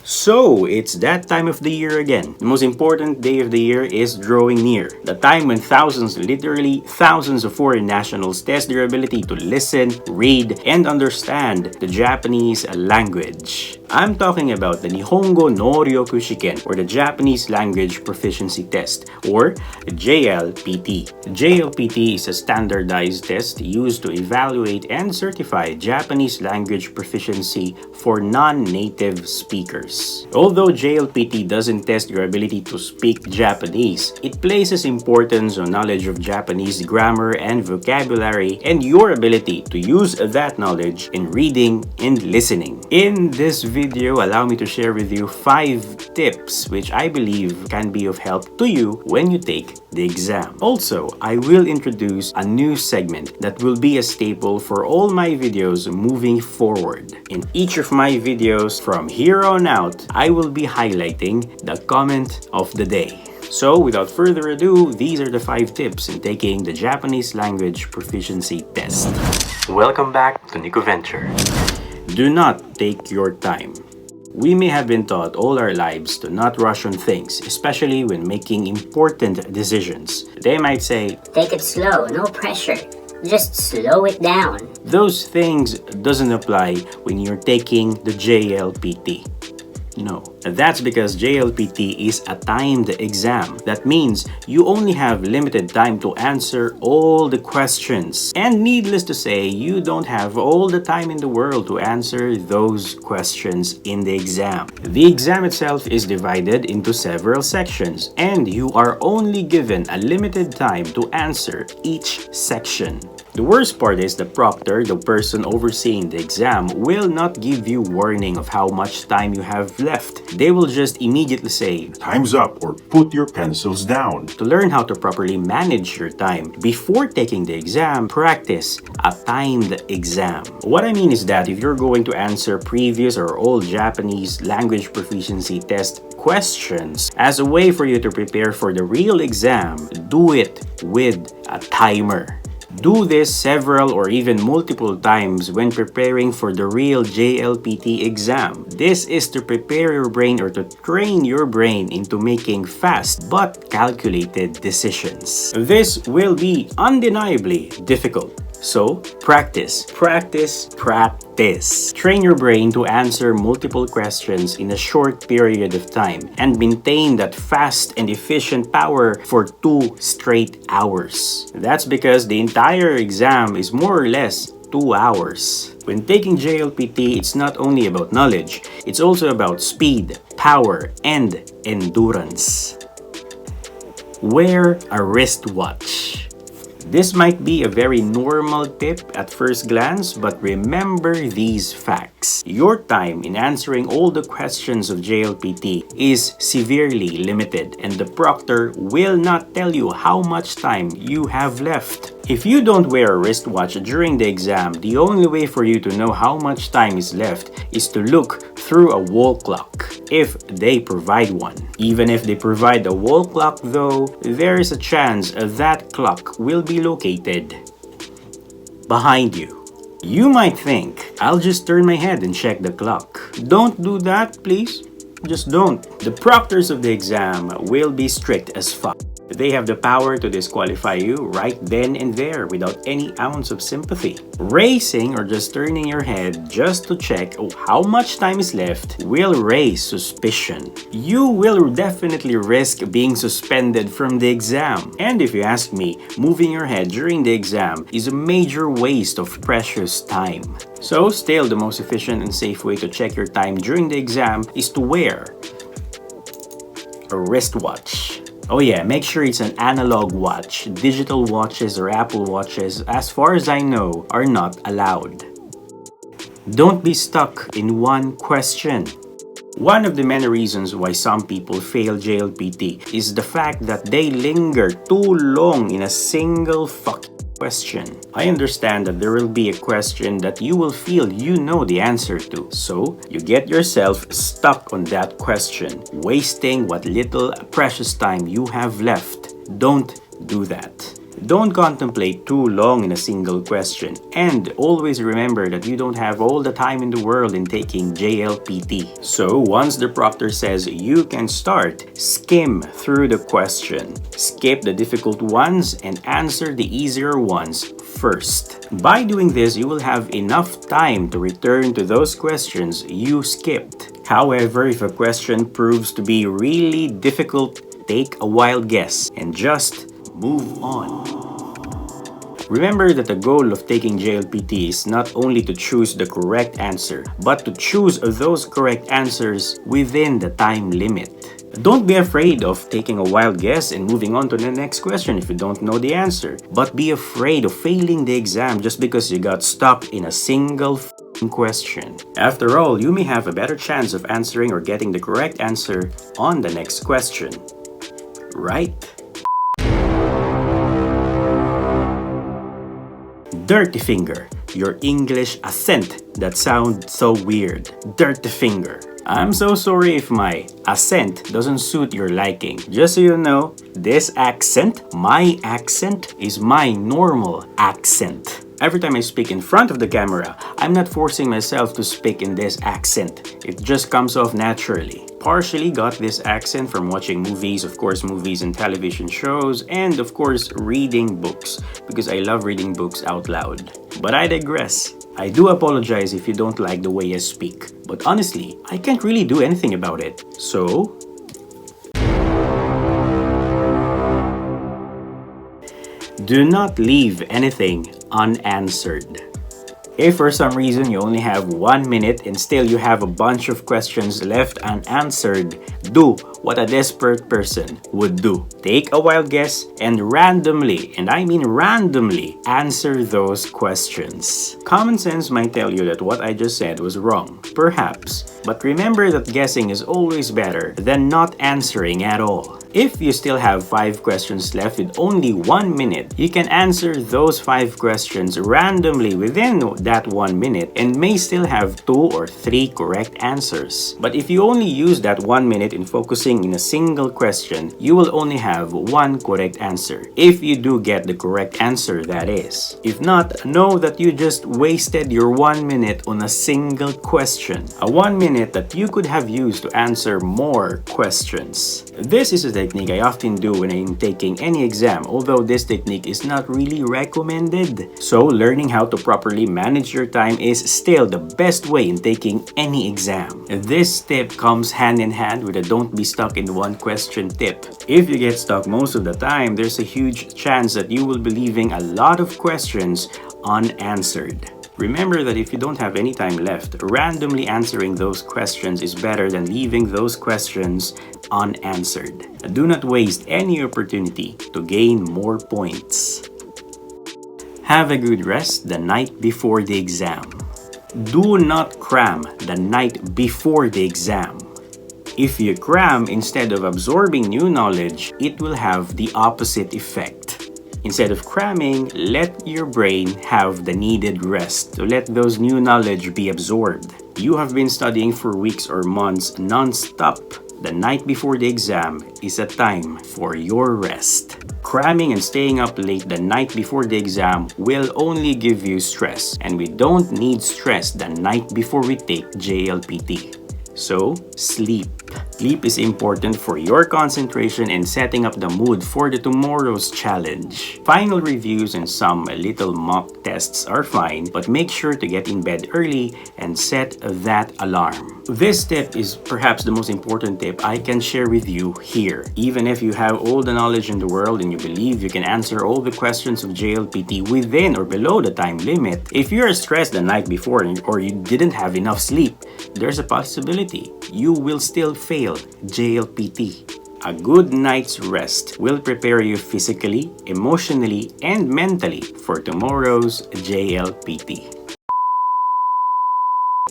So, it's that time of the year again. The most important day of the year is drawing near. The time when thousands, literally thousands of foreign nationals test their ability to listen, read, and understand the Japanese language. I'm talking about the Nihongo no Ryoku Shiken, or the Japanese Language Proficiency Test, or JLPT. JLPT is a standardized test used to evaluate and certify Japanese language proficiency for non-native speakers. Although JLPT doesn't test your ability to speak Japanese, it places importance on knowledge of Japanese grammar and vocabulary and your ability to use that knowledge in reading and listening. In this video, allow me to share with you 5 tips which I believe can be of help to you when you take the exam. Also, I will introduce a new segment that will be a staple for all my videos moving forward. In each of my videos from here on out, I will be highlighting the comment of the day. So, without further ado, these are the 5 tips in taking the Japanese language proficiency test. Welcome back to NikkoVenture. Do not take your time. We may have been taught all our lives to not rush on things, especially when making important decisions. They might say, "Take it slow, no pressure. Just slow it down." Those things doesn't apply when you're taking the JLPT. No, that's because JLPT is a timed exam. That means you only have limited time to answer all the questions. And needless to say, you don't have all the time in the world to answer those questions in the exam. The exam itself is divided into several sections, and you are only given a limited time to answer each section. The worst part is the proctor, the person overseeing the exam, will not give you warning of how much time you have left. They will just immediately say, "Time's up," or "Put your pencils down." To learn how to properly manage your time before taking the exam, practice a timed exam. What I mean is that if you're going to answer previous or old Japanese language proficiency test questions as a way for you to prepare for the real exam, do it with a timer. Do this several or even multiple times when preparing for the real JLPT exam. This is to prepare your brain or to train your brain into making fast but calculated decisions. This will be undeniably difficult. So, practice, practice, practice. Train your brain to answer multiple questions in a short period of time and maintain that fast and efficient power for 2 straight hours. That's because the entire exam is more or less 2 hours. When taking JLPT, it's not only about knowledge, it's also about speed, power, and endurance. Wear a wristwatch. This might be a very normal tip at first glance, but remember these facts. Your time in answering all the questions of JLPT is severely limited, and the proctor will not tell you how much time you have left. If you don't wear a wristwatch during the exam, the only way for you to know how much time is left is to look through a wall clock, if they provide one. Even if they provide a wall clock though, there is a chance that clock will be located behind you. You might think, "I'll just turn my head and check the clock." Don't do that, please. Just don't. The proctors of the exam will be strict as fuck. They have the power to disqualify you right then and there without any ounce of sympathy. Racing or just turning your head just to check how much time is left will raise suspicion. You will definitely risk being suspended from the exam. And if you ask me, moving your head during the exam is a major waste of precious time. So still, the most efficient and safe way to check your time during the exam is to wear a wristwatch. Oh yeah, make sure it's an analog watch. Digital watches or Apple watches, as far as I know, are not allowed. Don't be stuck in one question. One of the many reasons why some people fail JLPT is the fact that they linger too long in a single fucking question. I understand that there will be a question that you will feel you know the answer to, so you get yourself stuck on that question, wasting what little precious time you have left. Don't do that. Don't contemplate too long in a single question, and always remember that you don't have all the time in the world in taking JLPT. So once the proctor says you can start, skim through the question. Skip the difficult ones and answer the easier ones first. By doing this, you will have enough time to return to those questions you skipped. However, if a question proves to be really difficult, take a wild guess and just move on. Remember that the goal of taking JLPT is not only to choose the correct answer, but to choose those correct answers within the time limit. Don't be afraid of taking a wild guess and moving on to the next question if you don't know the answer. But be afraid of failing the exam just because you got stuck in a single question. After all, you may have a better chance of answering or getting the correct answer on the next question. Right? Dirty finger. Your English accent that sounds so weird. Dirty finger. I'm so sorry if my accent doesn't suit your liking. Just so you know, this accent, my accent, is my normal accent. Every time I speak in front of the camera, I'm not forcing myself to speak in this accent. It just comes off naturally. Partially got this accent from watching movies, of course movies and television shows, and of course reading books, because I love reading books out loud. But I digress. I do apologize if you don't like the way I speak, but honestly, I can't really do anything about it. So, do not leave anything unanswered. If for some reason you only have 1 minute and still you have a bunch of questions left unanswered, do what a desperate person would do. Take a wild guess and randomly, and I mean randomly, answer those questions. Common sense might tell you that what I just said was wrong, perhaps, but remember that guessing is always better than not answering at all. If you still have 5 questions left with only 1 minute, you can answer those 5 questions randomly within that 1 minute and may still have 2 or 3 correct answers. But if you only use that 1 minute in focusing in a single question, you will only have 1 correct answer. If you do get the correct answer, that is. If not, know that you just wasted your 1 minute on a single question. A 1 minute that you could have used to answer more questions. This is a technique I often do when I'm taking any exam, although this technique is not really recommended. So learning how to properly manage your time is still the best way in taking any exam. This tip comes hand in hand with a don't be stuck in one question tip. If you get stuck most of the time, there's a huge chance that you will be leaving a lot of questions unanswered. Remember that if you don't have any time left, randomly answering those questions is better than leaving those questions unanswered. Do not waste any opportunity to gain more points. Have a good rest the night before the exam. Do not cram the night before the exam. If you cram instead of absorbing new knowledge, it will have the opposite effect. Instead of cramming, let your brain have the needed rest to let those new knowledge be absorbed. You have been studying for weeks or months non-stop. The night before the exam is a time for your rest. Cramming and staying up late the night before the exam will only give you stress, and we don't need stress the night before we take JLPT. So, sleep. Sleep is important for your concentration and setting up the mood for the tomorrow's challenge. Final reviews and some little mock tests are fine, but make sure to get in bed early and set that alarm. This tip is perhaps the most important tip I can share with you here. Even if you have all the knowledge in the world and you believe you can answer all the questions of JLPT within or below the time limit, if you're stressed the night before or you didn't have enough sleep, there's a possibility you will still fail JLPT. A good night's rest will prepare you physically, emotionally, and mentally for tomorrow's JLPT.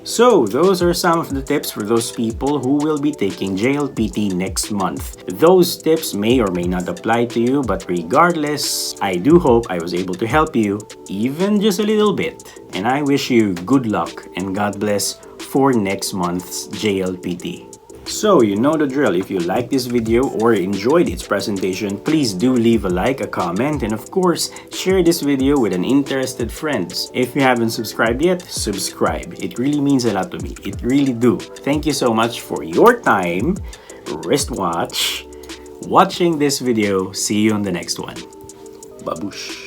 So, those are some of the tips for those people who will be taking JLPT next month. Those tips may or may not apply to you, but regardless, I do hope I was able to help you, even just a little bit. And I wish you good luck and God bless for next month's JLPT. So, you know the drill. If you like this video or enjoyed its presentation, please do leave a like, a comment, and of course, share this video with an interested friends. If you haven't subscribed yet, subscribe. It really means a lot to me. It really do. Thank you so much for your time, wristwatch, watching this video. See you on the next one. Babush.